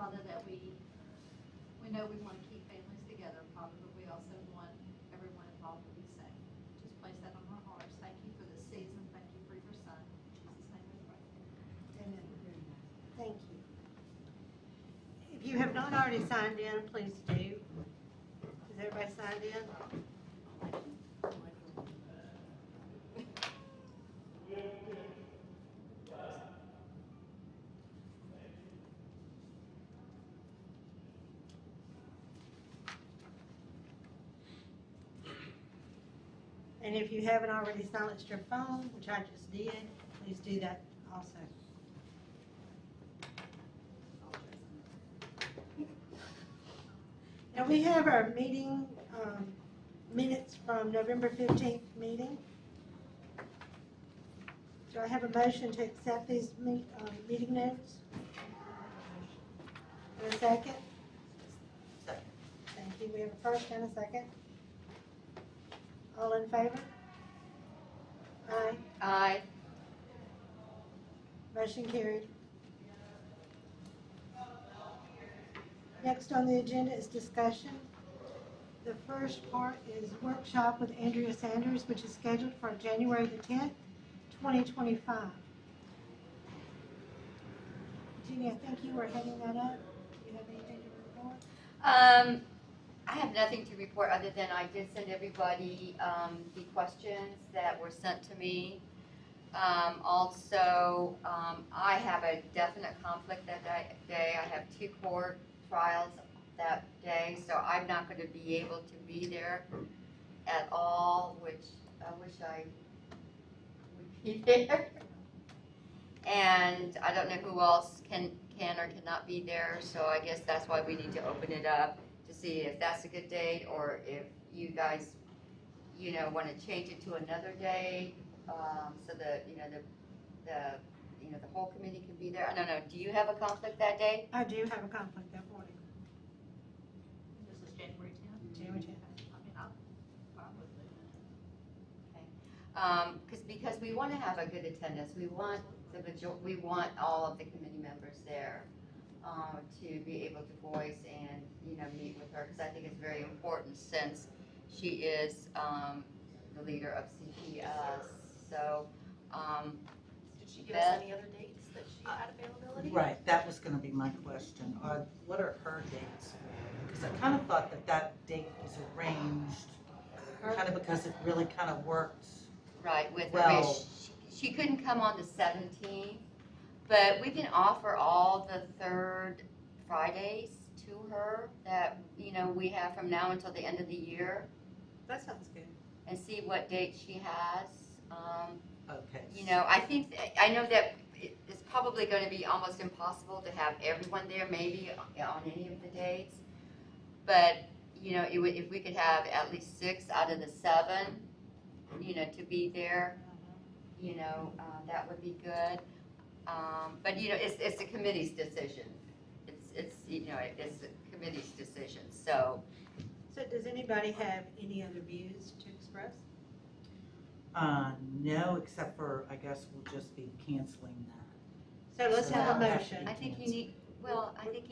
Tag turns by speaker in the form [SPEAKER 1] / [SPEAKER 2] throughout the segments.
[SPEAKER 1] Father, that we know we want to keep families together, Father, but we also want everyone involved to be safe. Just place that on our hearts. Thank you for this season. Thank you for your son. In Jesus' name we pray.
[SPEAKER 2] Amen. Thank you. If you have not already signed in, please do. Has everybody signed in? And if you haven't already silenced your phone, which I just did, please do that also. Now we have our meeting minutes from November 15th meeting. Do I have a motion to accept these meeting notes? And a second?
[SPEAKER 3] Second.
[SPEAKER 2] Thank you. We have a first and a second. All in favor? Aye.
[SPEAKER 4] Aye.
[SPEAKER 2] Motion carried. Next on the agenda is discussion. The first part is workshop with Andrea Sanders, which is scheduled for January the 10th, 2025. Jeannie, I think you were heading that up. Do you have anything to report?
[SPEAKER 4] I have nothing to report other than I did send everybody the questions that were sent to me. Also, I have a definite conflict that day. I have 2 court trials that day, so I'm not going to be able to be there at all, which I wish I would be there. And I don't know who else can or cannot be there, so I guess that's why we need to open it up to see if that's a good date, or if you guys, want to change it to another day, so that, the whole committee can be there. I don't know, do you have a conflict that day?
[SPEAKER 2] I do have a conflict that morning.
[SPEAKER 1] This is January 10th.
[SPEAKER 2] January 10th.
[SPEAKER 1] I mean, I'll probably do it.
[SPEAKER 4] Because we want to have a good attendance. We want we want all of the committee members there to be able to voice and meet with her, because I think it's very important since she is the leader of CPS. So.
[SPEAKER 5] Did she give us any other dates that she had availability?
[SPEAKER 3] Right, that was gonna be my question. What are her dates? Because I kind of thought that date was arranged, kind of because it really kind of worked.
[SPEAKER 4] Right, with
[SPEAKER 3] Well-
[SPEAKER 4] her. She couldn't come on the 17th, but we can offer all the third Fridays to her that, we have from now until the end of the year,
[SPEAKER 2] That sounds good.
[SPEAKER 4] and see what date she has.
[SPEAKER 3] Okay.
[SPEAKER 4] I know that it's probably going to be almost impossible to have everyone there, maybe on any of the dates. But, if we could have at least 6 out of the 7, to be there, that would be good. But, it's the committee's decision. It's the committee's decision, so.
[SPEAKER 2] So does anybody have any other views to express?
[SPEAKER 3] No, except for, I guess we'll just be canceling that.
[SPEAKER 2] So let's have a
[SPEAKER 4] Well,
[SPEAKER 2] motion.
[SPEAKER 4] I think you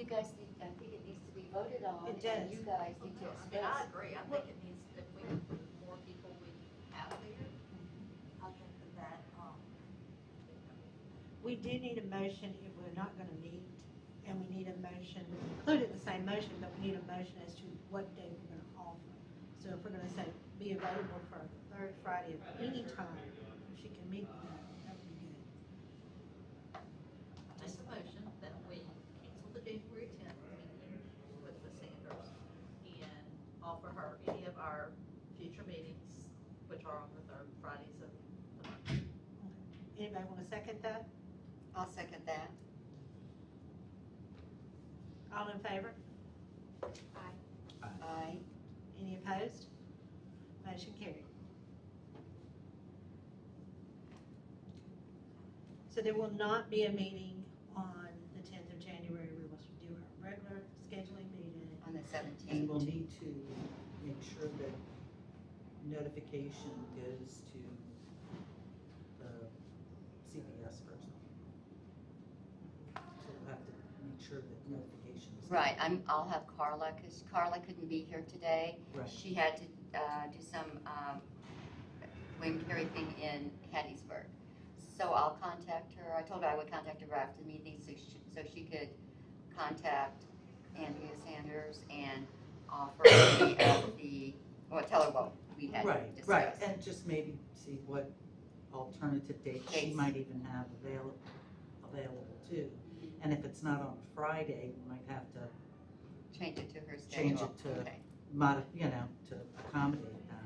[SPEAKER 4] guys need, I think it needs to be voted on.
[SPEAKER 2] It
[SPEAKER 4] and
[SPEAKER 2] does.
[SPEAKER 4] You guys need to
[SPEAKER 1] I mean,
[SPEAKER 4] express.
[SPEAKER 1] I agree. I think it needs, if we can put more people we have there, I think that,
[SPEAKER 2] We do need a motion if we're not going to meet, and we need a motion, included in the same motion, but we need a motion as to what day we're going to offer. So if we're going to say, be available for the third Friday of any time, if she can meet with that would be good.
[SPEAKER 1] make the motion that we cancel the January 10th meeting with the Sanders and offer her any of our future meetings, which are on the third Fridays of the month.
[SPEAKER 2] Anybody want to second that?
[SPEAKER 4] I'll second that.
[SPEAKER 2] All in favor?
[SPEAKER 4] Aye.
[SPEAKER 2] Any opposed? Motion carried. So there will not be a meeting on the 10th of January. We will do our regular scheduling meeting.
[SPEAKER 4] On the
[SPEAKER 3] And
[SPEAKER 4] 17th.
[SPEAKER 3] we'll need to make sure that notification goes to the CPS person. So we'll have to make sure that notification invitations.
[SPEAKER 4] Right, I'll have Carla, because Carla couldn't be here today.
[SPEAKER 3] Right.
[SPEAKER 4] She had to do some William Carey thing in Hattiesburg. So I'll contact her. I told her I would contact her after the meeting so she could contact Andrea Sanders and offer any of the, well, tell her what we had
[SPEAKER 3] Right,
[SPEAKER 4] discussed.
[SPEAKER 3] right, and just maybe see what alternative dates she
[SPEAKER 4] Dates.
[SPEAKER 3] might even have available too. And if it's not on a Friday, we might have to
[SPEAKER 4] Change it to her
[SPEAKER 3] Change
[SPEAKER 4] schedule.
[SPEAKER 3] it to-
[SPEAKER 4] Okay.
[SPEAKER 3] to accommodate that.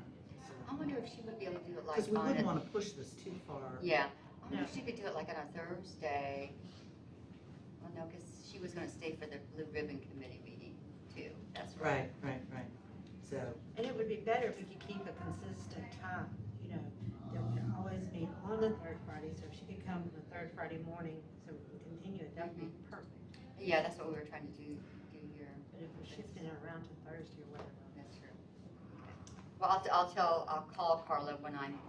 [SPEAKER 4] I wonder if she would be able to do it like
[SPEAKER 3] Because we
[SPEAKER 4] on
[SPEAKER 3] wouldn't
[SPEAKER 4] a,
[SPEAKER 3] want to push this too far.
[SPEAKER 4] yeah, I wonder if she could do it like on a Thursday. Well, no, because she was gonna stay for the Blue Ribbon Committee meeting too, that's right.
[SPEAKER 3] Right. So,
[SPEAKER 2] And it would be better if we could keep a consistent time, that we always meet on the third Friday, so if she could come the third Friday morning, so we can continue it, that would be perfect.
[SPEAKER 4] Yeah, that's what we were trying to do here.
[SPEAKER 2] But if we're shifting it around to Thursday or whatever.
[SPEAKER 4] That's true. Okay. Well, I'll call Carla when I'm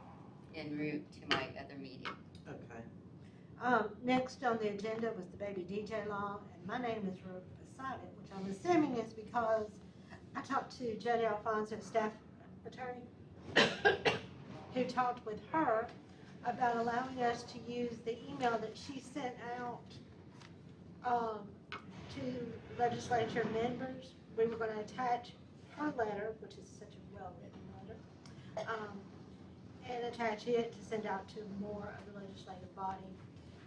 [SPEAKER 4] en route to my other meeting.
[SPEAKER 3] okay.
[SPEAKER 2] Next on the agenda was the baby DJ law, and my name is beside it, which I'm assuming is because I talked to Jody Alfonso, staff attorney, who talked with her about allowing us to use the email that she sent out to legislature members. We were going to attach her letter, which is such a well-written letter, and attach it to send out to more of the legislative body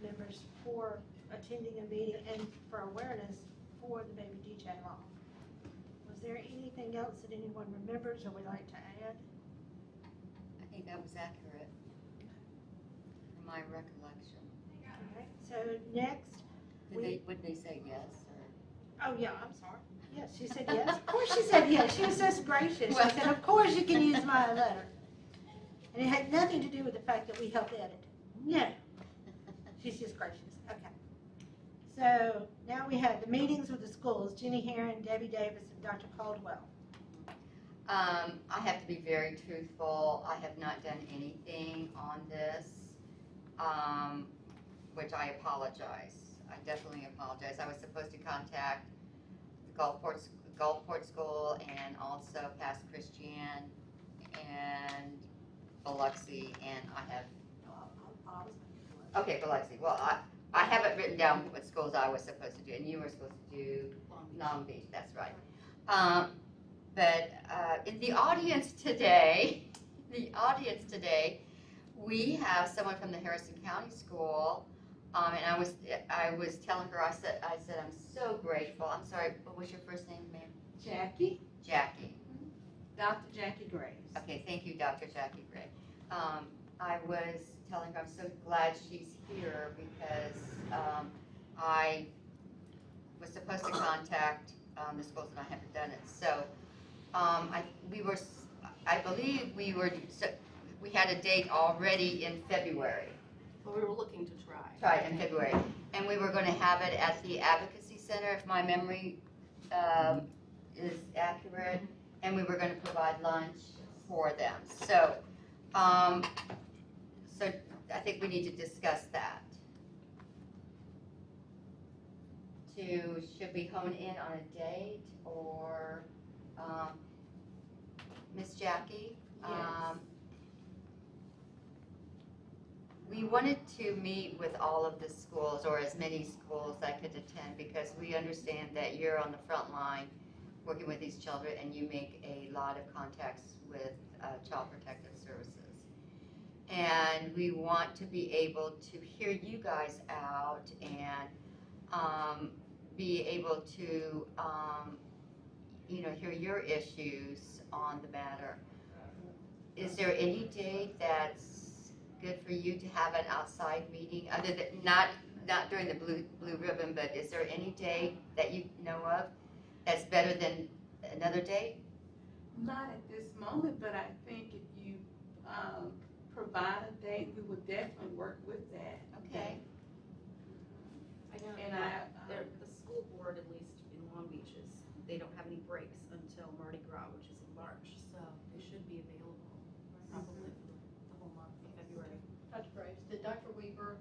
[SPEAKER 2] members for attending a meeting and for awareness for the baby DJ law. Was there anything else that anyone remembers or would like to add?
[SPEAKER 4] I think that was accurate from my recollection.
[SPEAKER 2] Okay, so next,
[SPEAKER 4] Would they say yes or?
[SPEAKER 2] oh yeah, I'm sorry. Yes, she said yes. Of course she said yes. She was so gracious. She
[SPEAKER 4] Well-
[SPEAKER 2] said, of course you can use my letter. And it had nothing to do with the fact that we helped edit. No, she's just gracious. Okay. So now we have the meetings with the schools, Jenny Herron, Debbie Davis, and Dr. Caldwell.
[SPEAKER 4] I have to be very truthful. I have not done anything on this, which I apologize. I definitely apologize. I was supposed to contact the Gulfport School and also Pass Christian and Biloxi, and I have, okay, Biloxi. Well, I haven't written down what schools I was supposed to do, and you were supposed to do Long Beach, that's right. But in the audience today, we have someone from the Harrison County School, and I was telling her, I said, I'm so grateful. I'm sorry, what was your first name, ma'am?
[SPEAKER 6] Jackie,
[SPEAKER 4] Jackie.
[SPEAKER 6] Dr. Jackie Graves.
[SPEAKER 4] Okay, thank you, Dr. Jackie Gray. I was telling her I'm so glad she's here because I was supposed to contact the schools and I haven't done it. So I believe we had a date already in February.
[SPEAKER 5] Well, we were looking to try.
[SPEAKER 4] Right, in February. And we were going to have it at the Advocacy Center, if my memory is accurate, and we were going to provide lunch for them. So, so I think we need to discuss that. Should we hone in on a date or, Miss Jackie? We wanted to meet with all of the schools, or as many schools that could attend, because we understand that you're on the front line working with these children, and you make a lot of contacts with Child Protective Services. And we want to be able to hear you guys out and be able to, hear your issues on the matter. Is there any date that's good for you to have an outside meeting, other than, not during the blue ribbon, but is there any date that you know of that's better than another date?
[SPEAKER 6] Not at this moment, but I think if you provide a date, we would definitely work with that.
[SPEAKER 4] Okay.
[SPEAKER 5] I know,
[SPEAKER 6] And
[SPEAKER 5] the school board, at least in Long Beach, they don't have any breaks until Mardi Gras, which is in March, so they should be available probably for the whole month of February.
[SPEAKER 1] Dr. Graves, did Dr. Weaver,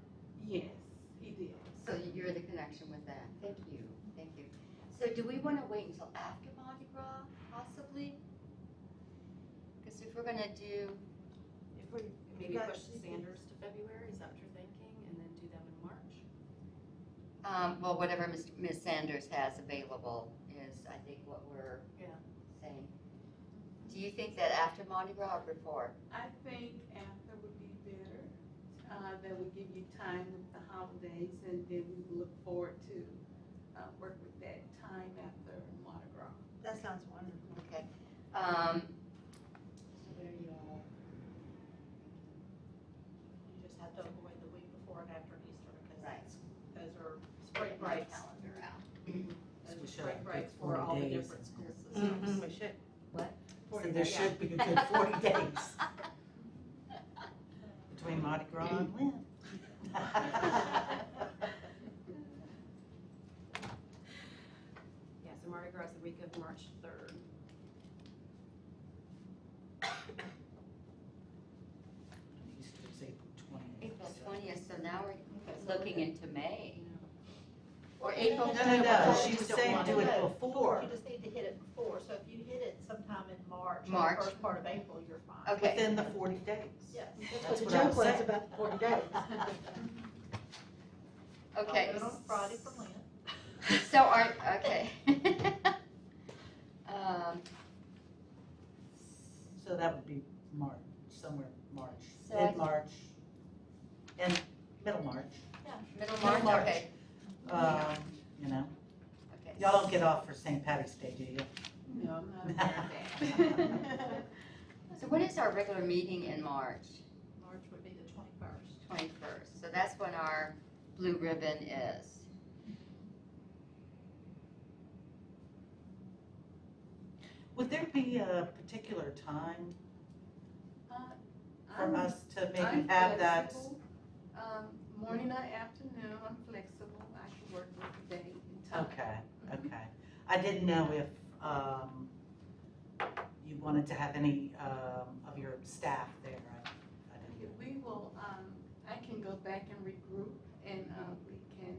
[SPEAKER 6] Yes, he did.
[SPEAKER 4] So you're the connection with that. Thank you, thank you. So do we wanna wait until after Mardi Gras, possibly? Cause if we're gonna do,
[SPEAKER 2] If we,
[SPEAKER 5] Maybe
[SPEAKER 2] got-
[SPEAKER 5] push Sanders to February, is that what you're thinking, and then do them in March?
[SPEAKER 4] well, whatever Ms. Sanders has available is, I think, what we're
[SPEAKER 5] Yeah.
[SPEAKER 4] saying. Do you think that after Mardi Gras or before?
[SPEAKER 6] I think after would be better. That would give you time with the holidays, and then we will look forward to work with that time after Mardi Gras.
[SPEAKER 2] that sounds wonderful.
[SPEAKER 4] Okay. So where are you all?
[SPEAKER 1] You just have to avoid the week before and after Easter, because
[SPEAKER 4] Right.
[SPEAKER 1] those are spring breaks.
[SPEAKER 4] Calendar out.
[SPEAKER 1] Those
[SPEAKER 3] We
[SPEAKER 1] are
[SPEAKER 3] should
[SPEAKER 1] spring
[SPEAKER 3] have
[SPEAKER 1] breaks
[SPEAKER 3] good
[SPEAKER 1] for
[SPEAKER 3] 40
[SPEAKER 1] all the
[SPEAKER 3] days
[SPEAKER 1] different
[SPEAKER 3] in
[SPEAKER 1] school
[SPEAKER 3] there.
[SPEAKER 1] systems.
[SPEAKER 2] We should.
[SPEAKER 4] What?
[SPEAKER 3] So there should be a good 40 days between Mardi Gras and Lent.
[SPEAKER 5] Yeah, so Mardi Gras is the week of March 3rd.
[SPEAKER 3] Easter's April 20th.
[SPEAKER 4] April 20th, so now we're looking into May. Or
[SPEAKER 1] No,
[SPEAKER 4] April.
[SPEAKER 3] No,
[SPEAKER 1] You
[SPEAKER 3] she's
[SPEAKER 1] just don't
[SPEAKER 3] saying
[SPEAKER 1] want
[SPEAKER 3] do
[SPEAKER 1] to.
[SPEAKER 3] it before,
[SPEAKER 1] You just need to hit it before, so if you hit it sometime in March, or
[SPEAKER 4] March.
[SPEAKER 1] the first part of April, you're fine.
[SPEAKER 4] Okay.
[SPEAKER 3] within the 40 days.
[SPEAKER 1] Yes.
[SPEAKER 3] That's
[SPEAKER 2] The
[SPEAKER 3] what I
[SPEAKER 2] joke
[SPEAKER 3] was
[SPEAKER 2] was
[SPEAKER 3] saying.
[SPEAKER 2] about the 40 days.
[SPEAKER 4] Okay.
[SPEAKER 1] I'll do it on Friday for Lent.
[SPEAKER 4] So are, okay.
[SPEAKER 3] So that would be March, somewhere March,
[SPEAKER 4] So I-
[SPEAKER 3] mid-March, and middle March.
[SPEAKER 4] Middle
[SPEAKER 3] Middle
[SPEAKER 4] March,
[SPEAKER 3] March.
[SPEAKER 4] okay,
[SPEAKER 3] You know,
[SPEAKER 4] okay.
[SPEAKER 3] y'all don't get off for St. Patty's Day, do you?
[SPEAKER 6] No, I'm not aware of that.
[SPEAKER 4] So what is our regular meeting in March?
[SPEAKER 1] March would be the 21st.
[SPEAKER 4] 21st, so that's when our blue ribbon is.
[SPEAKER 3] Would there be a particular time for
[SPEAKER 6] I'm-
[SPEAKER 3] us to maybe
[SPEAKER 6] I'm
[SPEAKER 3] have that?
[SPEAKER 6] flexible. Morning or afternoon, I'm flexible, I can work with the day and time.
[SPEAKER 3] Okay, okay. I didn't know if you wanted to have any of your staff there. I didn't.
[SPEAKER 6] We will, I can go back and regroup, and we can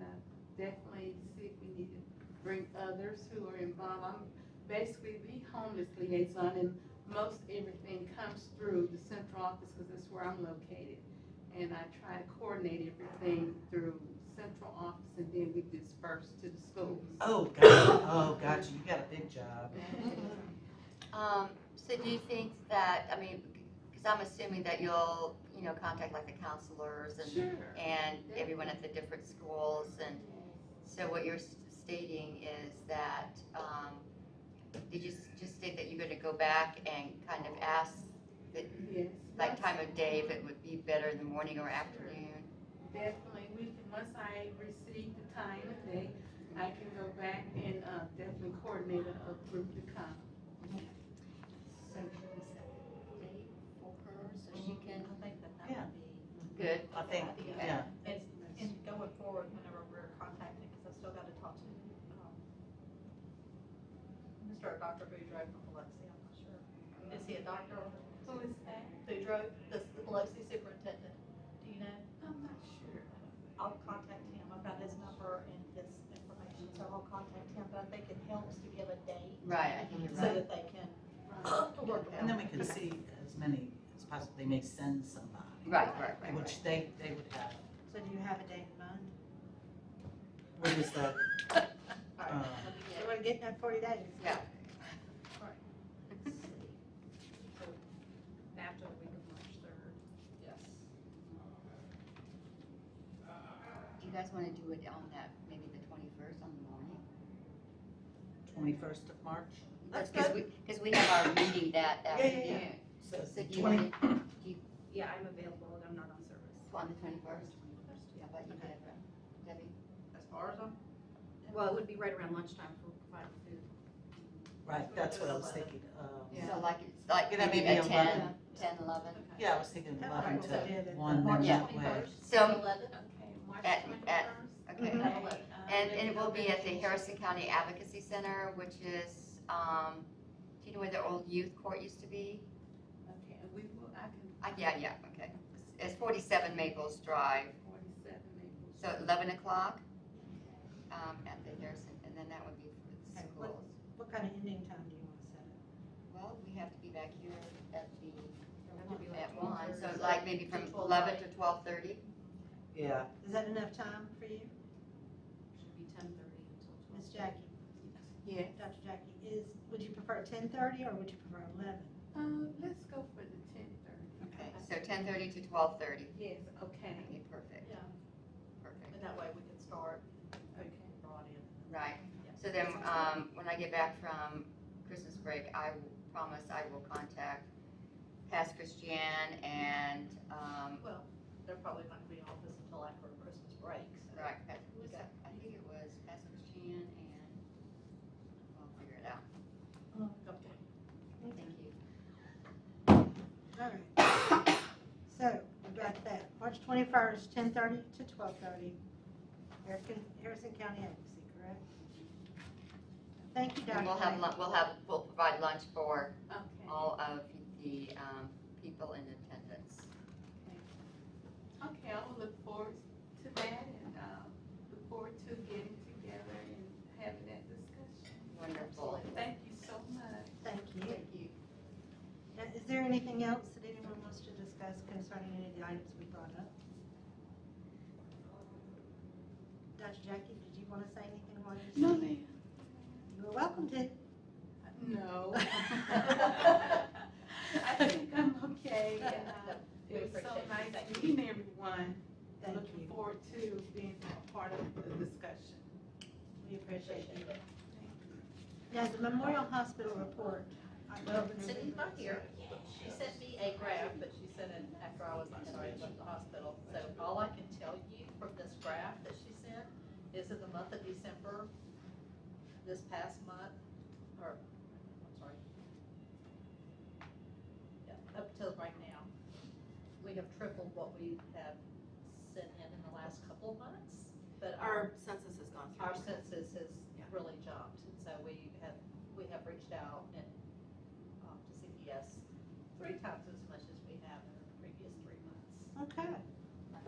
[SPEAKER 6] definitely see if we need to bring others who are involved. I'm basically the homeless liaison, and most everything comes through the central office, because that's where I'm located. And I try to coordinate everything through central office, and then we disperse to the schools.
[SPEAKER 3] Oh, gotcha, you got a big job.
[SPEAKER 4] So do you think that, I mean, because I'm assuming that you'll, contact like the counselors and
[SPEAKER 6] Sure.
[SPEAKER 4] and everyone at the different schools, and so what you're stating is that, did you just state that you're gonna go back and kind of ask, that,
[SPEAKER 6] Yes.
[SPEAKER 4] like time of day, if it would be better in the morning or afternoon?
[SPEAKER 6] Definitely, once I receive the time of day, I can go back and definitely coordinate a group to come.
[SPEAKER 4] So can we set a date for her so she can,
[SPEAKER 1] I think that
[SPEAKER 3] Yeah.
[SPEAKER 1] would be
[SPEAKER 4] good,
[SPEAKER 3] I think,
[SPEAKER 1] a good idea.
[SPEAKER 3] yeah.
[SPEAKER 1] And going forward, whenever we're contacting, because I still got to talk to Mr. or Dr. Boudreaux from Biloxi, I'm not sure. Is he a doctor?
[SPEAKER 6] Who is that?
[SPEAKER 1] Boudreaux, the Biloxi superintendent, do you know?
[SPEAKER 6] I'm not sure.
[SPEAKER 1] I'll contact him, I've got his number and his information, so I'll contact him, but I think it helps to give a date
[SPEAKER 4] right, I think you're
[SPEAKER 1] so
[SPEAKER 4] right.
[SPEAKER 1] that they can work it out.
[SPEAKER 3] And then we can see as many as possible, they may send somebody.
[SPEAKER 4] Right,
[SPEAKER 3] Which they would have.
[SPEAKER 2] So do you have a date in mind?
[SPEAKER 3] What is that?
[SPEAKER 1] All right, let me
[SPEAKER 2] So
[SPEAKER 1] get-
[SPEAKER 2] we're getting that 40 days.
[SPEAKER 4] Yeah.
[SPEAKER 1] let's see.
[SPEAKER 5] After the week of March 3rd.
[SPEAKER 1] Yes.
[SPEAKER 4] Do you guys wanna do it on that, maybe the 21st on the morning?
[SPEAKER 3] 21st of March? That's
[SPEAKER 4] Because
[SPEAKER 3] good.
[SPEAKER 4] because we have our meeting that
[SPEAKER 3] Yeah, yeah, yeah.
[SPEAKER 4] afternoon.
[SPEAKER 3] So
[SPEAKER 4] So do you
[SPEAKER 3] 20,
[SPEAKER 4] wanna,
[SPEAKER 5] Yeah, I'm available, I'm not on service.
[SPEAKER 4] on the 21st? How about you, Deborah? Debbie?
[SPEAKER 1] As far as I'm.
[SPEAKER 5] Well, it would be right around lunchtime for providing food.
[SPEAKER 3] right, that's what I was thinking.
[SPEAKER 4] So like, it's like
[SPEAKER 3] Yeah, that
[SPEAKER 4] maybe
[SPEAKER 3] may
[SPEAKER 4] at
[SPEAKER 3] be
[SPEAKER 4] 10,
[SPEAKER 3] 11.
[SPEAKER 4] 10, 11?
[SPEAKER 3] Yeah, I was thinking
[SPEAKER 2] That
[SPEAKER 3] 11
[SPEAKER 2] works.
[SPEAKER 3] to
[SPEAKER 2] Yeah,
[SPEAKER 3] 1,
[SPEAKER 1] March
[SPEAKER 3] then
[SPEAKER 4] Yeah.
[SPEAKER 3] that way.
[SPEAKER 1] 21st,
[SPEAKER 4] So-
[SPEAKER 1] 11.
[SPEAKER 6] Okay, March
[SPEAKER 4] At-
[SPEAKER 6] 21st.
[SPEAKER 4] Okay.
[SPEAKER 2] Mhm.
[SPEAKER 1] At 11.
[SPEAKER 4] And it will be at the Harrison County Advocacy Center, which is, do you know where the old youth court used to be?
[SPEAKER 6] Okay, and we will, I can.
[SPEAKER 4] Yeah, okay. It's 47 Maples Drive,
[SPEAKER 6] 47 Maples.
[SPEAKER 4] so 11 o'clock at the Harrison, and then that would be for the
[SPEAKER 2] Okay,
[SPEAKER 4] schools.
[SPEAKER 2] what kind of ending time do you want to set it?
[SPEAKER 4] Well, we have to be back here at the,
[SPEAKER 5] Have to be like
[SPEAKER 4] at 1, so
[SPEAKER 1] 12:30.
[SPEAKER 4] like maybe from
[SPEAKER 1] To
[SPEAKER 4] 11 to 12:30.
[SPEAKER 3] Yeah,
[SPEAKER 2] Is that enough time for you,
[SPEAKER 5] Should be 10:30 until 12.
[SPEAKER 2] Miss Jackie?
[SPEAKER 6] Yes.
[SPEAKER 2] Dr. Jackie, would you prefer 10:30 or would you prefer 11?
[SPEAKER 6] Let's go for the 10:30.
[SPEAKER 2] Okay.
[SPEAKER 4] So 10:30 to 12:30.
[SPEAKER 6] Yes, okay,
[SPEAKER 4] Okay, perfect,
[SPEAKER 1] Yeah,
[SPEAKER 4] perfect.
[SPEAKER 1] and that way we can start
[SPEAKER 6] okay.
[SPEAKER 1] brought in.
[SPEAKER 4] Right,
[SPEAKER 1] Yeah.
[SPEAKER 4] so then, when I get back from Christmas break, I will promise I will contact Past Christian and,
[SPEAKER 1] Well, they're probably not gonna be in office until after Christmas break, so.
[SPEAKER 4] right, who was that? I think it was Past Christian and, I'll figure it out.
[SPEAKER 1] Okay.
[SPEAKER 4] Thank you.
[SPEAKER 2] All right. So, we got that, March 21st, 10:30 to 12:30. Harrison County Advocacy, correct? Thank you, Dr.
[SPEAKER 4] And we'll provide lunch for
[SPEAKER 6] Okay.
[SPEAKER 4] all of the, people in attendance.
[SPEAKER 6] Okay, I will look forward to that and, look forward to getting together and having that discussion.
[SPEAKER 4] Wonderful.
[SPEAKER 6] Thank you so much.
[SPEAKER 2] Thank you.
[SPEAKER 4] Thank you.
[SPEAKER 2] Now, is there anything else that anyone wants to discuss concerning any of the items we brought up? Dr. Jackie, did you want to say anything while you're
[SPEAKER 6] No,
[SPEAKER 2] speaking?
[SPEAKER 6] ma'am.
[SPEAKER 2] You are welcome to.
[SPEAKER 6] No. I think I'm okay.
[SPEAKER 1] We
[SPEAKER 6] It was so
[SPEAKER 1] appreciate you.
[SPEAKER 6] nice
[SPEAKER 1] Thank
[SPEAKER 6] meeting everyone.
[SPEAKER 2] Thank
[SPEAKER 6] Looking
[SPEAKER 2] you.
[SPEAKER 6] forward to being a part of the discussion.
[SPEAKER 2] We appreciate you. Now, the Memorial Hospital report.
[SPEAKER 1] Cindy's not here. She sent me a graph, but she sent it after I was, left the hospital. So all I can tell you from this graph that she sent is in the month of December, this past month, or, I'm sorry. Yeah, up till right now, we have tripled what we have sent in the last couple of months. But
[SPEAKER 5] Our census has gone through.
[SPEAKER 1] our census has
[SPEAKER 5] Yeah.
[SPEAKER 1] really jumped, and so we have reached out and, to CPS 3 times as much as we have in the previous 3 months.
[SPEAKER 2] Okay.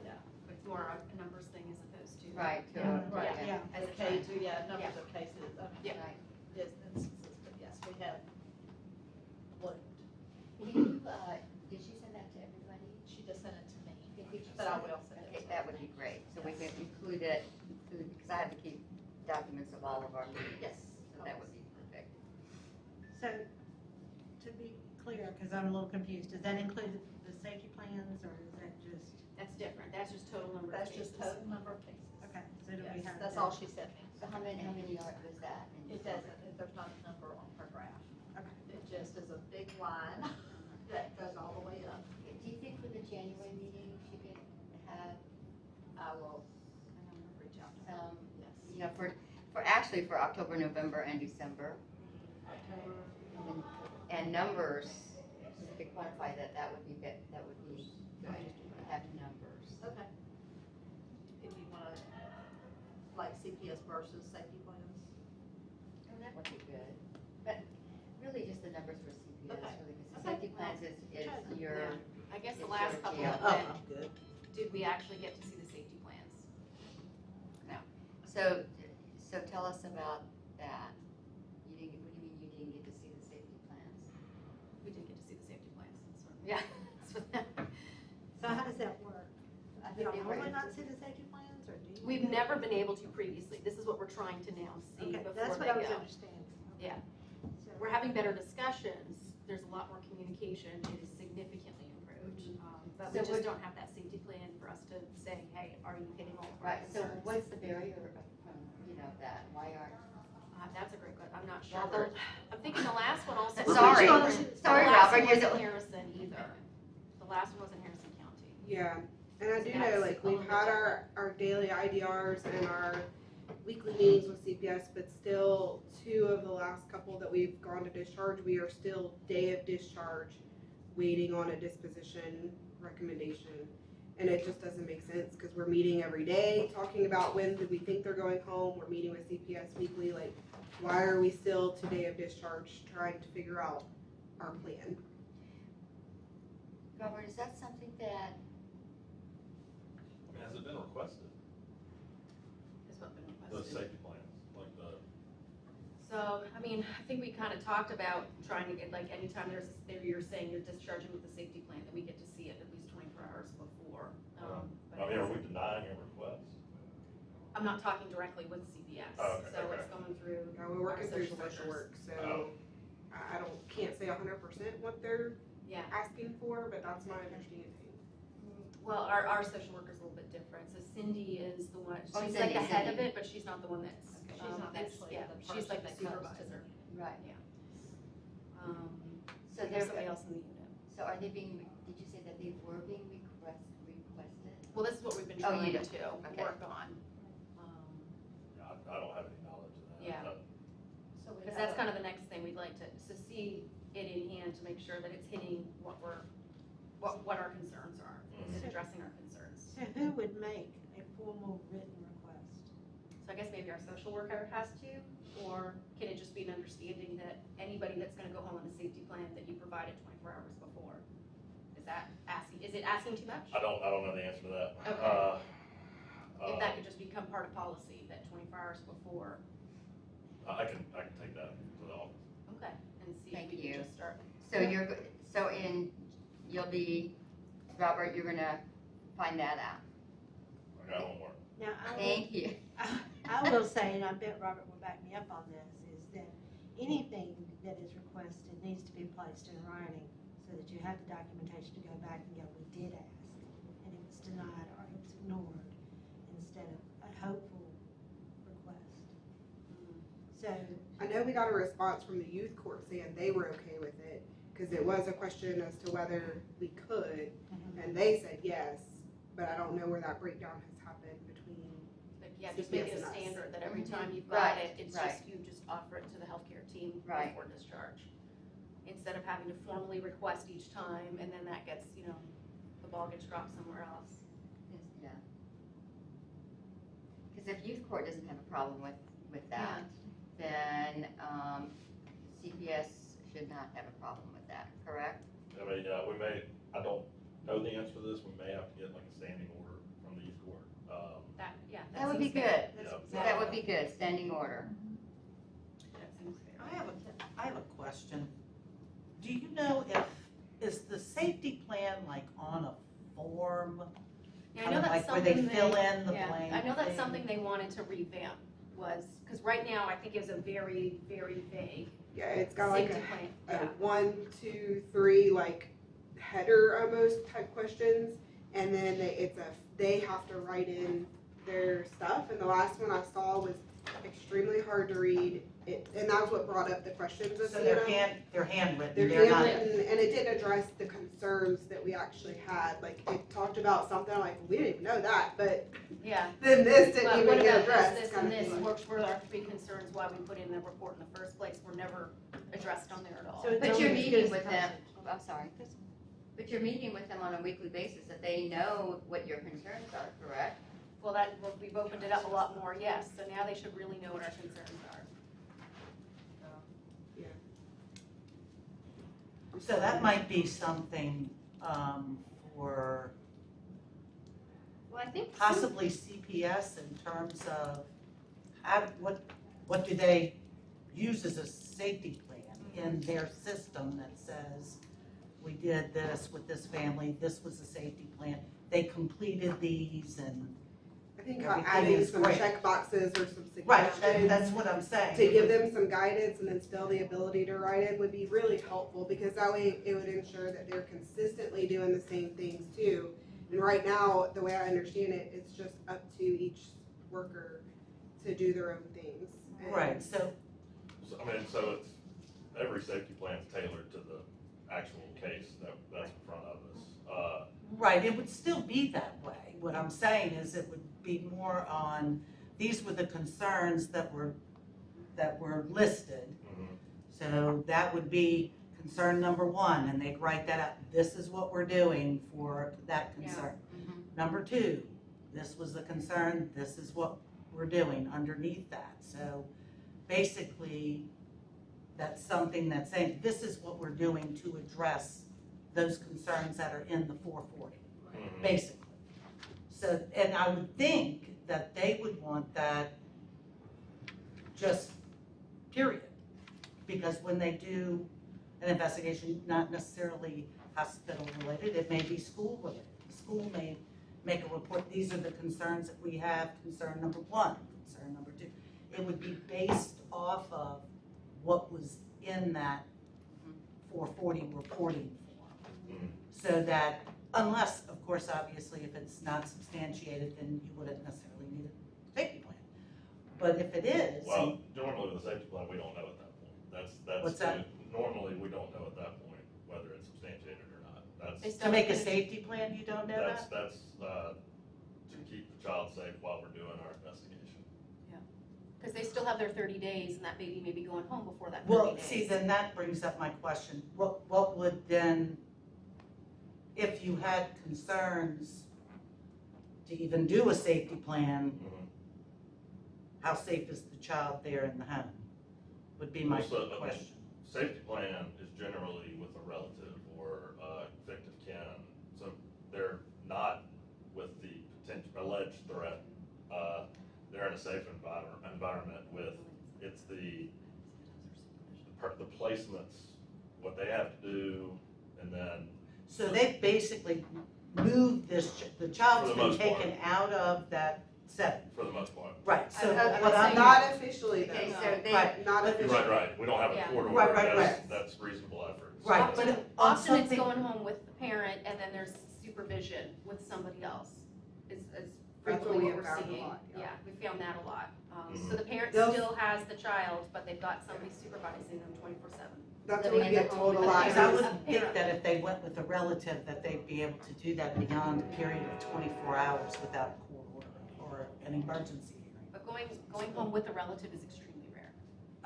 [SPEAKER 1] Yeah.
[SPEAKER 5] It's more a numbers thing as opposed to.
[SPEAKER 4] Right, to,
[SPEAKER 2] Yeah.
[SPEAKER 1] Right.
[SPEAKER 2] Yeah.
[SPEAKER 5] As a
[SPEAKER 1] Okay,
[SPEAKER 5] trend.
[SPEAKER 1] numbers of cases,
[SPEAKER 5] Yeah.
[SPEAKER 4] right.
[SPEAKER 1] instances, but yes, we have bloomed.
[SPEAKER 4] Can you, did she send that to everybody?
[SPEAKER 1] She just sent it to me,
[SPEAKER 4] Could you
[SPEAKER 1] but I
[SPEAKER 4] send it?
[SPEAKER 1] will send it.
[SPEAKER 4] Okay,
[SPEAKER 1] to
[SPEAKER 4] that
[SPEAKER 1] her.
[SPEAKER 4] would be great, so we can include it, because I have to keep documents of all of our meetings.
[SPEAKER 1] Yes.
[SPEAKER 4] So that would be perfect.
[SPEAKER 2] So, to be clear, because I'm a little confused, does that include the safety plans or is that just,
[SPEAKER 5] That's different. That's just total number of
[SPEAKER 1] That's
[SPEAKER 5] cases.
[SPEAKER 1] just total number of cases.
[SPEAKER 2] okay, so do we
[SPEAKER 1] Yes,
[SPEAKER 2] have?
[SPEAKER 1] that's
[SPEAKER 2] that?
[SPEAKER 1] all she sent me.
[SPEAKER 4] So how many was that? in
[SPEAKER 1] It
[SPEAKER 4] December?
[SPEAKER 1] doesn't, there's not a number on her graph.
[SPEAKER 2] Okay.
[SPEAKER 1] It just is a big line that goes all the way up.
[SPEAKER 4] Do you think for the January meeting, she could have,
[SPEAKER 1] I will reach out to her. Yes.
[SPEAKER 4] you know, actually for October, November, and December,
[SPEAKER 1] October.
[SPEAKER 4] and numbers, if you could quantify that, that would be good, that would be good, have numbers.
[SPEAKER 1] Okay. If you wanna, like CPS versus safety plans.
[SPEAKER 4] Oh, that would be good, but really just the numbers for CPS,
[SPEAKER 1] Okay.
[SPEAKER 4] really, because the
[SPEAKER 1] Okay.
[SPEAKER 4] safety plans is
[SPEAKER 1] Okay.
[SPEAKER 4] your,
[SPEAKER 5] I guess the
[SPEAKER 4] It's
[SPEAKER 5] last
[SPEAKER 4] your
[SPEAKER 5] couple
[SPEAKER 4] deal.
[SPEAKER 5] of
[SPEAKER 3] oh,
[SPEAKER 5] them,
[SPEAKER 3] I'm good.
[SPEAKER 5] did we actually get to see the safety plans?
[SPEAKER 4] so tell us about that. You didn't, what do you mean you didn't get to see the safety plans?
[SPEAKER 5] We did get to see the safety plans. Yeah.
[SPEAKER 2] So how does that work?
[SPEAKER 4] I
[SPEAKER 2] You
[SPEAKER 4] think they were,
[SPEAKER 2] normally not see the safety plans or do you?
[SPEAKER 5] We've never been able to previously. This is what we're trying to now see
[SPEAKER 2] Okay,
[SPEAKER 5] before
[SPEAKER 2] that's what
[SPEAKER 5] they
[SPEAKER 2] I was
[SPEAKER 5] go.
[SPEAKER 2] understanding.
[SPEAKER 5] Yeah.
[SPEAKER 2] So-
[SPEAKER 5] We're having better discussions. There's a lot more communication. It is significantly improved. But we
[SPEAKER 4] So
[SPEAKER 5] just
[SPEAKER 4] what-
[SPEAKER 5] don't have that safety plan for us to say, hey, are you hitting all of our
[SPEAKER 4] right, so
[SPEAKER 5] concerns?
[SPEAKER 4] what's the barrier from, that, why aren't?
[SPEAKER 5] That's a great question. I'm not sure.
[SPEAKER 4] Robert?
[SPEAKER 5] I'm thinking the last one also.
[SPEAKER 4] Sorry. Sorry,
[SPEAKER 5] The last
[SPEAKER 4] Robert,
[SPEAKER 5] one
[SPEAKER 4] you're
[SPEAKER 5] wasn't
[SPEAKER 4] the-
[SPEAKER 5] Harrison either. The last one wasn't Harrison County.
[SPEAKER 7] Yeah, and I do
[SPEAKER 5] That's
[SPEAKER 7] know, like,
[SPEAKER 5] a
[SPEAKER 7] we've
[SPEAKER 5] little bit
[SPEAKER 7] had our daily IDRs and our weekly meetings with CPS, but still, 2 of the last couple that we've gone to discharge, we are still day of discharge, waiting on a disposition recommendation. And it just doesn't make sense, because we're meeting every day, talking about when do we think they're going home, we're meeting with CPS weekly, like, why are we still to day of discharge trying to figure out our plan?
[SPEAKER 4] Robert, is that something that,
[SPEAKER 8] Has it been requested,
[SPEAKER 5] Is what been
[SPEAKER 8] those
[SPEAKER 5] requested.
[SPEAKER 8] safety plans, like the,
[SPEAKER 5] So, I mean, I think we kind of talked about trying to get, like, anytime you're saying you're discharging with the safety plan, that we get to see it at least 24 hours before. But
[SPEAKER 8] I mean, are we denying your request?
[SPEAKER 5] I'm not talking directly with CPS,
[SPEAKER 8] Oh, okay,
[SPEAKER 5] so
[SPEAKER 8] okay.
[SPEAKER 5] it's going through.
[SPEAKER 7] We're working through
[SPEAKER 5] Our
[SPEAKER 7] social work, so
[SPEAKER 8] Oh.
[SPEAKER 7] I can't say 100% what they're
[SPEAKER 5] Yeah,
[SPEAKER 7] asking for, but that's my understanding.
[SPEAKER 5] well, our social worker's a little bit different, so Cindy is the one,
[SPEAKER 4] Oh,
[SPEAKER 5] she's like the
[SPEAKER 4] Cindy,
[SPEAKER 5] head of
[SPEAKER 4] Cindy.
[SPEAKER 5] it, but she's not the one that's,
[SPEAKER 1] She's not
[SPEAKER 5] that's,
[SPEAKER 1] actually
[SPEAKER 5] yeah,
[SPEAKER 1] the
[SPEAKER 5] she's like the
[SPEAKER 1] person that comes to
[SPEAKER 5] supervisor.
[SPEAKER 4] Right.
[SPEAKER 5] So there's somebody else in the unit.
[SPEAKER 4] So are they being, did you say that they were being requested?
[SPEAKER 5] Well, this is what we've been
[SPEAKER 4] Oh, you
[SPEAKER 5] trying
[SPEAKER 4] don't.
[SPEAKER 5] to
[SPEAKER 4] Okay.
[SPEAKER 5] work on.
[SPEAKER 8] Yeah, I don't have any knowledge of that.
[SPEAKER 5] Yeah.
[SPEAKER 4] So we
[SPEAKER 5] Because
[SPEAKER 4] have
[SPEAKER 5] that's
[SPEAKER 4] a-
[SPEAKER 5] kind of the next thing we'd like to see it in hand to make sure that it's hitting what our concerns are, and addressing our concerns.
[SPEAKER 2] So who would make a formal written request?
[SPEAKER 5] So I guess maybe our social worker has to, or can it just be an understanding that anybody that's gonna go home on a safety plan that you provided 24 hours before? Is it asking too much?
[SPEAKER 8] I don't know the answer to that.
[SPEAKER 5] Okay. If that could just become part of policy, that 24 hours before,
[SPEAKER 8] I can take that to the office.
[SPEAKER 5] okay, and see if
[SPEAKER 4] Thank
[SPEAKER 5] we
[SPEAKER 4] you.
[SPEAKER 5] can just start.
[SPEAKER 4] So you'll be, Robert, you're gonna find that out.
[SPEAKER 8] Okay, I won't work.
[SPEAKER 2] Now,
[SPEAKER 4] Thank you.
[SPEAKER 2] I will say, and I bet Robert will back me up on this, is that anything that is requested needs to be placed in writing so that you have the documentation to go back and go, we did ask, and it was denied or it was ignored, instead of a hopeful request. So,
[SPEAKER 7] I know we got a response from the youth court saying they were okay with it, because it was a question as to whether we could, and they said yes, but I don't know where that breakdown has happened between.
[SPEAKER 5] Like, yeah, just make it
[SPEAKER 7] CPS
[SPEAKER 5] a
[SPEAKER 7] and us.
[SPEAKER 5] standard that every
[SPEAKER 4] Mhm.
[SPEAKER 5] time you've got
[SPEAKER 4] Right,
[SPEAKER 5] it, it's
[SPEAKER 4] right.
[SPEAKER 5] just, you just offer it to the healthcare team
[SPEAKER 4] Right.
[SPEAKER 5] before discharge. Instead of having to formally request each time, and then that gets, the ball gets dropped somewhere else.
[SPEAKER 4] Yeah. Because if youth court doesn't have a problem with that, then CPS should not have a problem with that, correct?
[SPEAKER 8] I mean, I don't know the answer to this, we may have to get like a standing order from the youth court.
[SPEAKER 4] That would be
[SPEAKER 5] seems
[SPEAKER 4] good.
[SPEAKER 5] fair.
[SPEAKER 8] Yeah.
[SPEAKER 4] That would be good, standing order.
[SPEAKER 5] That seems fair.
[SPEAKER 3] I have a question. Do you know is the safety plan like on a form?
[SPEAKER 5] Yeah, I
[SPEAKER 3] Kind
[SPEAKER 5] know
[SPEAKER 3] of
[SPEAKER 5] that's
[SPEAKER 3] like where they
[SPEAKER 5] something
[SPEAKER 3] fill in the
[SPEAKER 5] yeah,
[SPEAKER 3] blank
[SPEAKER 5] I know that's
[SPEAKER 3] thing?
[SPEAKER 5] something they wanted to revamp, because right now, I think it was a very, very vague
[SPEAKER 7] Yeah, it's got like
[SPEAKER 5] safety
[SPEAKER 7] a
[SPEAKER 5] plan.
[SPEAKER 7] 1, 2, 3, like header almost type questions, and then they have to write in their stuff, and the last one I saw was extremely hard to read, and that was what brought up the questions of
[SPEAKER 3] So they're
[SPEAKER 7] Sienna.
[SPEAKER 3] handwritten,
[SPEAKER 7] They're
[SPEAKER 3] they're not.
[SPEAKER 7] handwritten, and it didn't address the concerns that we actually had, like, it talked about something, like, we didn't even know that, but
[SPEAKER 5] Yeah.
[SPEAKER 7] then this didn't
[SPEAKER 5] But
[SPEAKER 7] even
[SPEAKER 5] what
[SPEAKER 7] get
[SPEAKER 5] about
[SPEAKER 7] addressed,
[SPEAKER 5] this,
[SPEAKER 7] kind
[SPEAKER 5] and
[SPEAKER 7] of
[SPEAKER 5] this,
[SPEAKER 7] thing.
[SPEAKER 5] were our three concerns why we put in the report in the first place, were never addressed on there at all.
[SPEAKER 2] so it's
[SPEAKER 4] But
[SPEAKER 2] only
[SPEAKER 4] you're
[SPEAKER 2] as good
[SPEAKER 4] meeting
[SPEAKER 2] as the
[SPEAKER 4] with them.
[SPEAKER 2] concept.
[SPEAKER 4] Oh, I'm sorry. But you're meeting with them on a weekly basis, that they know what your concerns are, correct?
[SPEAKER 5] Well, we've opened it up a lot more, yes, so now they should really know what our concerns are.
[SPEAKER 3] So that might be something for
[SPEAKER 5] Well, I think.
[SPEAKER 3] possibly CPS in terms of what do they use as a safety plan in their system that says, we did this with this family, this was a safety plan, they completed these and.
[SPEAKER 7] I think
[SPEAKER 3] Everything
[SPEAKER 7] adding
[SPEAKER 3] is
[SPEAKER 7] some
[SPEAKER 3] great.
[SPEAKER 7] check boxes or some
[SPEAKER 3] Right,
[SPEAKER 7] suggestions.
[SPEAKER 3] that's what I'm saying.
[SPEAKER 7] To give them some guidance and then still the ability to write in would be really helpful, because that way it would ensure that they're consistently doing the same things too. And right now, the way I understand it, it's just up to each worker to do their own things. And
[SPEAKER 3] Right, so,
[SPEAKER 8] So it's, every safety plan is tailored to the actual case that's in front of us.
[SPEAKER 3] right, it would still be that way. What I'm saying is it would be more on, these were the concerns that were listed. So that would be concern number one, and they'd write that up, this is what we're doing for that concern. Number two, this was the concern, this is what we're doing underneath that. So basically, that's something that's saying, this is what we're doing to address those concerns that are in the 440, basically. So, and I would think that they would want that just period. Because when they do an investigation, not necessarily hospital related, it may be school related. The school may make a report, these are the concerns that we have, concern number one, concern number two. It would be based off of what was in that 440 reporting form. So that, unless, of course, obviously, if it's not substantiated, then you wouldn't necessarily need a safety plan. But if it is,
[SPEAKER 8] Well, normally with a safety plan, we don't know at that point. That's.
[SPEAKER 3] What's that?
[SPEAKER 8] Normally, we don't know at that point whether it's substantiated or not.
[SPEAKER 5] They
[SPEAKER 8] That's,
[SPEAKER 5] still
[SPEAKER 3] to make a
[SPEAKER 5] have to-
[SPEAKER 3] safety plan, you don't know
[SPEAKER 8] that's,
[SPEAKER 3] that?
[SPEAKER 8] to keep the child safe while we're doing our investigation.
[SPEAKER 5] Because they still have their 30 days and that baby may be going home before that 30
[SPEAKER 3] Well,
[SPEAKER 5] days.
[SPEAKER 3] see, then that brings up my question. What would then, if you had concerns to even do a safety plan, how safe is the child there in the home? Would be my
[SPEAKER 8] Also, I mean,
[SPEAKER 3] question.
[SPEAKER 8] Safety plan is generally with a relative or victim kin, so they're not with the potential alleged threat. They're in a safe environment with, it's the placements, what they have to do, and then,
[SPEAKER 3] So they've basically moved this, the child's
[SPEAKER 8] For the
[SPEAKER 3] been
[SPEAKER 8] most part.
[SPEAKER 3] taken out of that setting.
[SPEAKER 8] for the most part.
[SPEAKER 3] Right, so
[SPEAKER 4] I
[SPEAKER 3] what
[SPEAKER 4] would
[SPEAKER 3] I'm
[SPEAKER 4] say-
[SPEAKER 7] Not officially though.
[SPEAKER 4] Okay, so they,
[SPEAKER 3] Right,
[SPEAKER 7] Not
[SPEAKER 3] but-
[SPEAKER 7] officially.
[SPEAKER 8] Right, we don't have a
[SPEAKER 5] Yeah.
[SPEAKER 8] court order,
[SPEAKER 3] Right.
[SPEAKER 8] that's reasonable efforts.
[SPEAKER 3] Right,
[SPEAKER 8] So-
[SPEAKER 3] but on
[SPEAKER 5] Often it's
[SPEAKER 3] something,
[SPEAKER 5] going home with the parent and then there's supervision with somebody else is
[SPEAKER 7] That's
[SPEAKER 5] frequently
[SPEAKER 7] what we
[SPEAKER 5] what
[SPEAKER 7] have
[SPEAKER 5] we're
[SPEAKER 7] found a
[SPEAKER 5] seeing.
[SPEAKER 7] lot, yeah.
[SPEAKER 5] Yeah, we found that a lot.
[SPEAKER 8] Mhm.
[SPEAKER 5] So the parent
[SPEAKER 7] They'll-
[SPEAKER 5] still has the child, but they've got somebody supervising them 24/7.
[SPEAKER 7] That's what
[SPEAKER 4] Living
[SPEAKER 7] we
[SPEAKER 4] in
[SPEAKER 7] get
[SPEAKER 4] the
[SPEAKER 7] told a
[SPEAKER 4] home.
[SPEAKER 7] lot.
[SPEAKER 3] because I
[SPEAKER 5] Because
[SPEAKER 3] would
[SPEAKER 5] a
[SPEAKER 3] think
[SPEAKER 5] parent-
[SPEAKER 3] that if they went with a relative, that they'd be able to do that beyond a period of 24 hours without a court order or an emergency hearing.
[SPEAKER 5] But going home with a relative is extremely rare.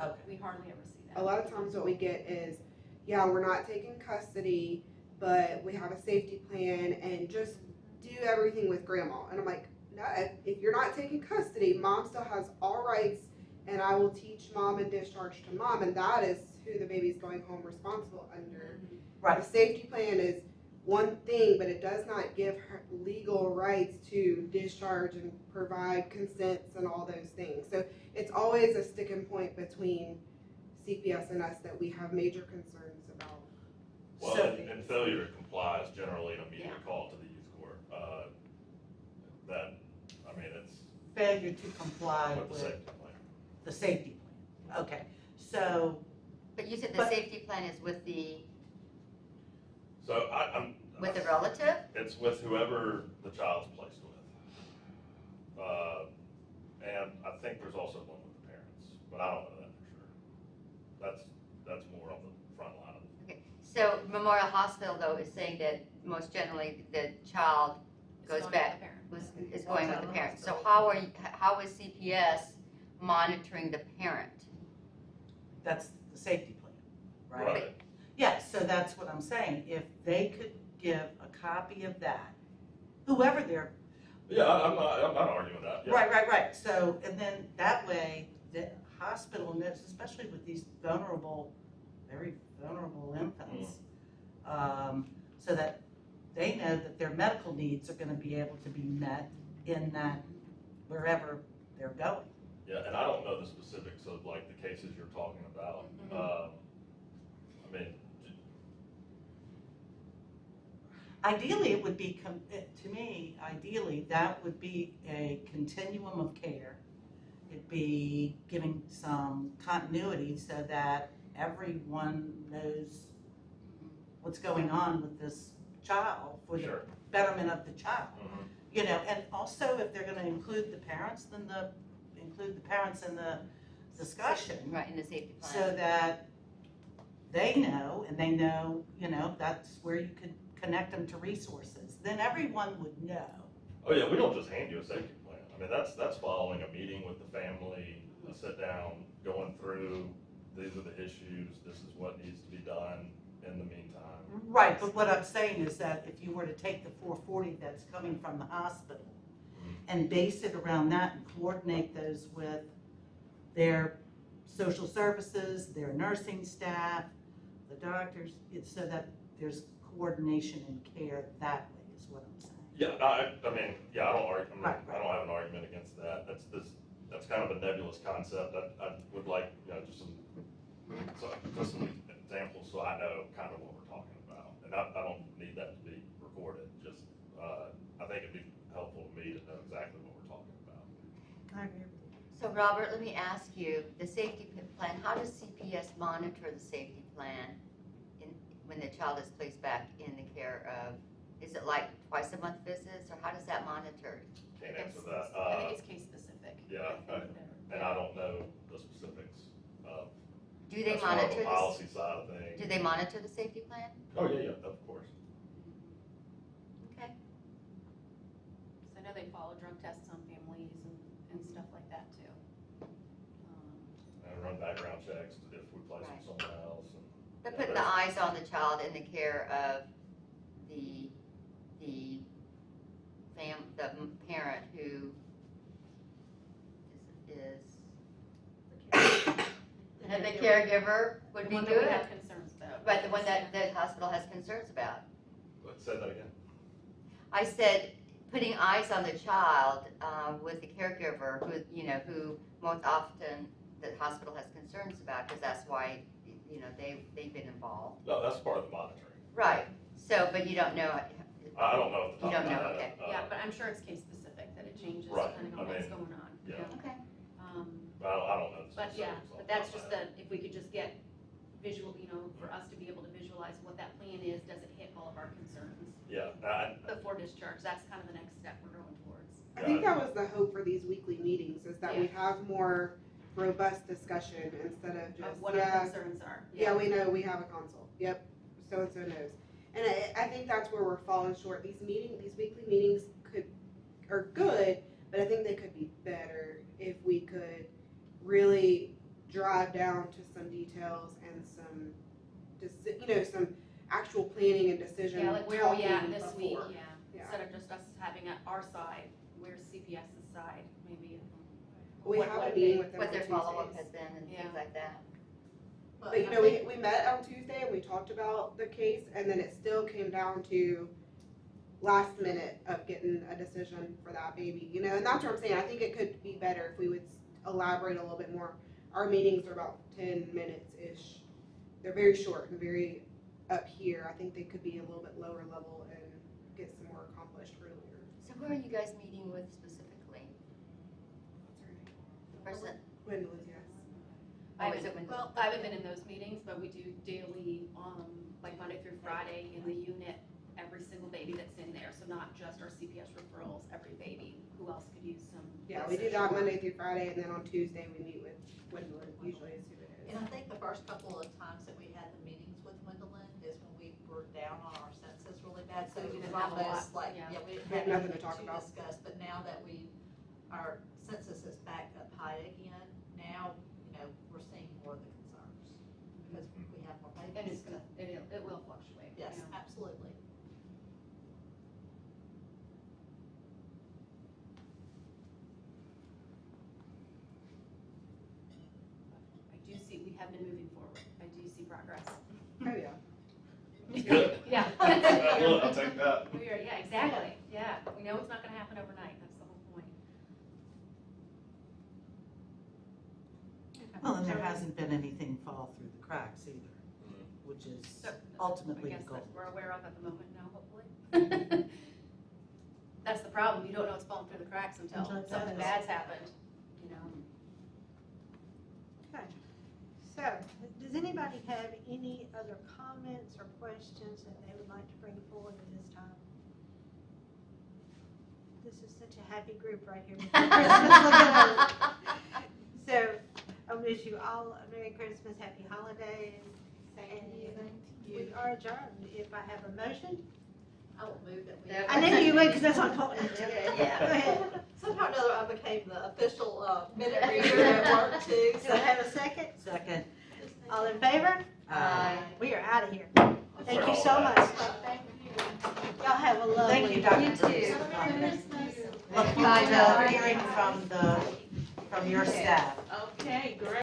[SPEAKER 3] Okay.
[SPEAKER 5] We hardly ever see that.
[SPEAKER 7] A lot of times what we get is, yeah, we're not taking custody, but we have a safety plan and just do everything with grandma. And I'm like, no, if you're not taking custody, mom still has all rights and I will teach mom and discharge to mom, and that is who the baby's going home responsible under.
[SPEAKER 3] Right.
[SPEAKER 7] The safety plan is one thing, but it does not give her legal rights to discharge and provide consents and all those things. So it's always a sticking point between CPS and us that we have major concerns about.
[SPEAKER 8] Well,
[SPEAKER 3] So-
[SPEAKER 8] and failure to comply is generally an immediate
[SPEAKER 5] Yeah.
[SPEAKER 8] call to the youth court. It's
[SPEAKER 3] Failure to comply
[SPEAKER 8] with the
[SPEAKER 3] with
[SPEAKER 8] safety plan.
[SPEAKER 3] the safety plan. Okay, so,
[SPEAKER 4] but you said the
[SPEAKER 3] But-
[SPEAKER 4] safety plan is with the
[SPEAKER 8] So
[SPEAKER 4] with the relative?
[SPEAKER 8] it's with whoever the child's placed with. And I think there's also one with the parents, but I don't know that for sure. That's more on the front line of it.
[SPEAKER 4] Okay, so Memorial Hospital though is saying that most generally the child
[SPEAKER 5] It's
[SPEAKER 4] goes
[SPEAKER 5] going
[SPEAKER 4] back,
[SPEAKER 5] with the parent.
[SPEAKER 4] is going with the
[SPEAKER 1] Outside
[SPEAKER 4] parent.
[SPEAKER 1] the
[SPEAKER 4] So
[SPEAKER 1] hospital.
[SPEAKER 4] how is CPS monitoring the parent?
[SPEAKER 3] that's the safety plan, right?
[SPEAKER 8] Right.
[SPEAKER 3] Yeah, so that's what I'm saying. If they could give a copy of that, whoever they're,
[SPEAKER 8] Yeah, I'm not arguing that. Yeah.
[SPEAKER 3] right. So, and then that way, the hospital knows, especially with these vulnerable, very vulnerable infants, so that they know that their medical needs are gonna be able to be met in that, wherever they're going.
[SPEAKER 8] Yeah, and I don't know the specifics of like the cases you're talking about. I mean,
[SPEAKER 3] Ideally, it would be, to me, ideally, that would be a continuum of care. It'd be giving some continuity so that everyone knows what's going on with this child for the
[SPEAKER 8] sure.
[SPEAKER 3] betterment of the child.
[SPEAKER 8] Mhm.
[SPEAKER 3] You know, and also if they're gonna include the parents, then include the parents in the discussion.
[SPEAKER 4] Right, in the safety plan?
[SPEAKER 3] So that they know, and they know, you know, that's where you could connect them to resources. Then everyone would know.
[SPEAKER 8] Oh yeah, we don't just hand you a safety plan. I mean, that's following a meeting with the family, a sit down, going through, these are the issues, this is what needs to be done in the meantime.
[SPEAKER 3] Right, but what I'm saying is that if you were to take the 440 that's coming from the hospital
[SPEAKER 8] Mhm.
[SPEAKER 3] and base it around that and coordinate those with their social services, their nursing staff, the doctors, it's so that there's coordination and care that way is what I'm saying.
[SPEAKER 8] Yeah, I mean, yeah, I don't argue,
[SPEAKER 3] Right,
[SPEAKER 8] I don't have an argument against that. That's kind kind of a nebulous concept. I would like, just some examples so I know kind of what we're talking about. And I don't need that to be recorded, just, I think it'd be helpful to me to know exactly what we're talking about.
[SPEAKER 2] I agree with you.
[SPEAKER 4] So Robert, let me ask you, the safety plan, how does CPS monitor the safety plan when the child is placed back in the care of, is it like twice a month visits, or how does that monitor?
[SPEAKER 8] Can't answer
[SPEAKER 5] It's-
[SPEAKER 8] that.
[SPEAKER 5] I think it's case specific.
[SPEAKER 8] Yeah,
[SPEAKER 5] I think they're-
[SPEAKER 8] and I don't know the specifics of.
[SPEAKER 4] Do they
[SPEAKER 8] That's more of
[SPEAKER 4] monitor
[SPEAKER 8] a
[SPEAKER 4] this?
[SPEAKER 8] policy side of things.
[SPEAKER 4] Do they monitor the safety plan?
[SPEAKER 8] Oh, yeah, of course.
[SPEAKER 4] Okay.
[SPEAKER 5] So I know they follow drug tests on families and stuff like that too.
[SPEAKER 8] And run background checks if we place them
[SPEAKER 4] Right.
[SPEAKER 8] somewhere else. And,
[SPEAKER 4] They're
[SPEAKER 8] yeah,
[SPEAKER 4] putting the
[SPEAKER 8] there's-
[SPEAKER 4] eyes on the child in the care of the parent who is, and the caregiver would
[SPEAKER 5] The
[SPEAKER 4] be
[SPEAKER 5] one that we
[SPEAKER 4] good,
[SPEAKER 5] have concerns about.
[SPEAKER 4] but the one that the hospital has concerns about.
[SPEAKER 8] Let's say that again.
[SPEAKER 4] I said, putting eyes on the child with the caregiver who most often the hospital has concerns about, because that's why, they've been involved.
[SPEAKER 8] No, that's part of the monitoring.
[SPEAKER 4] Right, so, but you don't know.
[SPEAKER 8] I don't know at the
[SPEAKER 4] You
[SPEAKER 8] top
[SPEAKER 4] don't
[SPEAKER 8] of my
[SPEAKER 4] know,
[SPEAKER 8] head.
[SPEAKER 4] okay.
[SPEAKER 5] Yeah, but I'm sure it's case specific, that it changes
[SPEAKER 8] Right,
[SPEAKER 5] depending
[SPEAKER 8] I
[SPEAKER 5] on what's
[SPEAKER 8] mean,
[SPEAKER 5] going on.
[SPEAKER 8] yeah.
[SPEAKER 4] Okay.
[SPEAKER 8] But I don't know the
[SPEAKER 5] But
[SPEAKER 8] specifics.
[SPEAKER 5] yeah,
[SPEAKER 8] off
[SPEAKER 5] but
[SPEAKER 8] the
[SPEAKER 5] that's
[SPEAKER 8] top
[SPEAKER 5] just
[SPEAKER 8] of my head.
[SPEAKER 5] if we could just get visual, for us to be able to visualize what that plan is, does it hit all of our concerns
[SPEAKER 8] Yeah,
[SPEAKER 5] before discharge? That's kind of the next step we're going towards.
[SPEAKER 7] I think that was the hope for these weekly meetings, is that we have more robust discussion instead of
[SPEAKER 5] Of
[SPEAKER 7] just,
[SPEAKER 5] what our
[SPEAKER 7] yeah,
[SPEAKER 5] concerns are.
[SPEAKER 7] yeah, we know we have a console, yep, so-and-so knows. And I think that's where we're falling short, these weekly meetings are good, but I think they could be better if we could really drive down to some details and some actual planning and decision
[SPEAKER 5] Yeah, like where are we at
[SPEAKER 7] talking
[SPEAKER 5] this week,
[SPEAKER 7] before.
[SPEAKER 5] yeah.
[SPEAKER 7] Yeah.
[SPEAKER 5] Instead of just us having our side, where's CPS's side, maybe.
[SPEAKER 7] We
[SPEAKER 5] What-
[SPEAKER 7] have
[SPEAKER 5] what
[SPEAKER 7] a
[SPEAKER 5] if
[SPEAKER 7] meeting
[SPEAKER 5] they-
[SPEAKER 7] with them
[SPEAKER 4] What
[SPEAKER 7] on
[SPEAKER 4] their follow-up
[SPEAKER 7] Tuesdays.
[SPEAKER 4] has been and
[SPEAKER 5] Yeah.
[SPEAKER 4] things like that.
[SPEAKER 7] But you know, we met on Tuesday and we talked about the case, and then it still came down to last minute of getting a decision for that baby, and that's what I'm saying. I think it could be better if we would elaborate a little bit more. Our meetings are about 10 minutes-ish. They're very short and very up here. I think they could be a little bit lower level and get some more accomplished earlier.
[SPEAKER 4] So who are you guys meeting with specifically? Person,
[SPEAKER 7] Gwendolyn, yes.
[SPEAKER 5] I
[SPEAKER 4] oh, is it
[SPEAKER 5] haven't,
[SPEAKER 4] when?
[SPEAKER 5] I haven't been in those meetings, but we do daily, like Monday through Friday in the unit, every single baby that's in there. So not just our CPS referrals, every baby. Who else could use some?
[SPEAKER 7] Yeah, we do that Monday through Friday, and then on Tuesday we meet with Gwendolyn, usually is who it is.
[SPEAKER 1] And I think the first couple of times that we had the meetings with Gwendolyn is when we were down on our census really bad, so
[SPEAKER 5] So
[SPEAKER 1] it
[SPEAKER 5] we
[SPEAKER 1] was
[SPEAKER 5] didn't have a lot,
[SPEAKER 1] almost like,
[SPEAKER 5] yeah.
[SPEAKER 1] yeah, we didn't
[SPEAKER 7] We had
[SPEAKER 1] have
[SPEAKER 7] nothing to
[SPEAKER 1] anything
[SPEAKER 7] talk
[SPEAKER 1] to
[SPEAKER 7] about.
[SPEAKER 1] discuss, but now that our census is back up high again, now, we're seeing more of the concerns, because we have more
[SPEAKER 5] And
[SPEAKER 1] babies.
[SPEAKER 5] it will fluctuate.
[SPEAKER 1] Yes,
[SPEAKER 5] yeah.
[SPEAKER 1] absolutely.
[SPEAKER 5] I do see, we have been moving forward. I do see progress.
[SPEAKER 7] Oh, yeah.
[SPEAKER 8] Good.
[SPEAKER 5] Yeah.
[SPEAKER 8] Look, I'll take that.
[SPEAKER 5] Yeah, exactly. Yeah, we know it's not gonna happen overnight. That's the whole point.
[SPEAKER 3] Well, and there hasn't been anything fall through the cracks either, which is
[SPEAKER 5] So,
[SPEAKER 3] ultimately
[SPEAKER 5] I
[SPEAKER 3] the
[SPEAKER 5] guess
[SPEAKER 3] goal.
[SPEAKER 5] that's we're aware of at the moment now, hopefully. That's the problem. You don't know it's falling through the cracks until
[SPEAKER 2] Until it
[SPEAKER 5] something
[SPEAKER 2] does.
[SPEAKER 5] bad's happened,
[SPEAKER 2] Okay, so, does anybody have any other comments or questions that they would like to bring forward at this time? This is such a happy group right here. before Christmas. Look at us. So, I wish you all a Merry Christmas, Happy Holidays, and we are adjourned. If I have a motion,
[SPEAKER 1] I will move that we.
[SPEAKER 4] Yeah.
[SPEAKER 2] I knew you would, because that's what I'm calling it.
[SPEAKER 4] Yeah.
[SPEAKER 2] Go ahead.
[SPEAKER 1] Somehow or another, I became the official minute reader at work too,
[SPEAKER 2] Do
[SPEAKER 1] so.
[SPEAKER 2] I have a second?
[SPEAKER 3] Second.
[SPEAKER 2] All in favor?
[SPEAKER 4] Aye.
[SPEAKER 2] We are out of here. Thank you so much. Y'all have a lovely.
[SPEAKER 3] Thank you, Dr.
[SPEAKER 4] You too.
[SPEAKER 3] Bruce.
[SPEAKER 1] Christmas.
[SPEAKER 3] Look forward
[SPEAKER 4] Bye,
[SPEAKER 3] to
[SPEAKER 4] Valerie.
[SPEAKER 3] hearing from your staff.
[SPEAKER 6] Okay, great.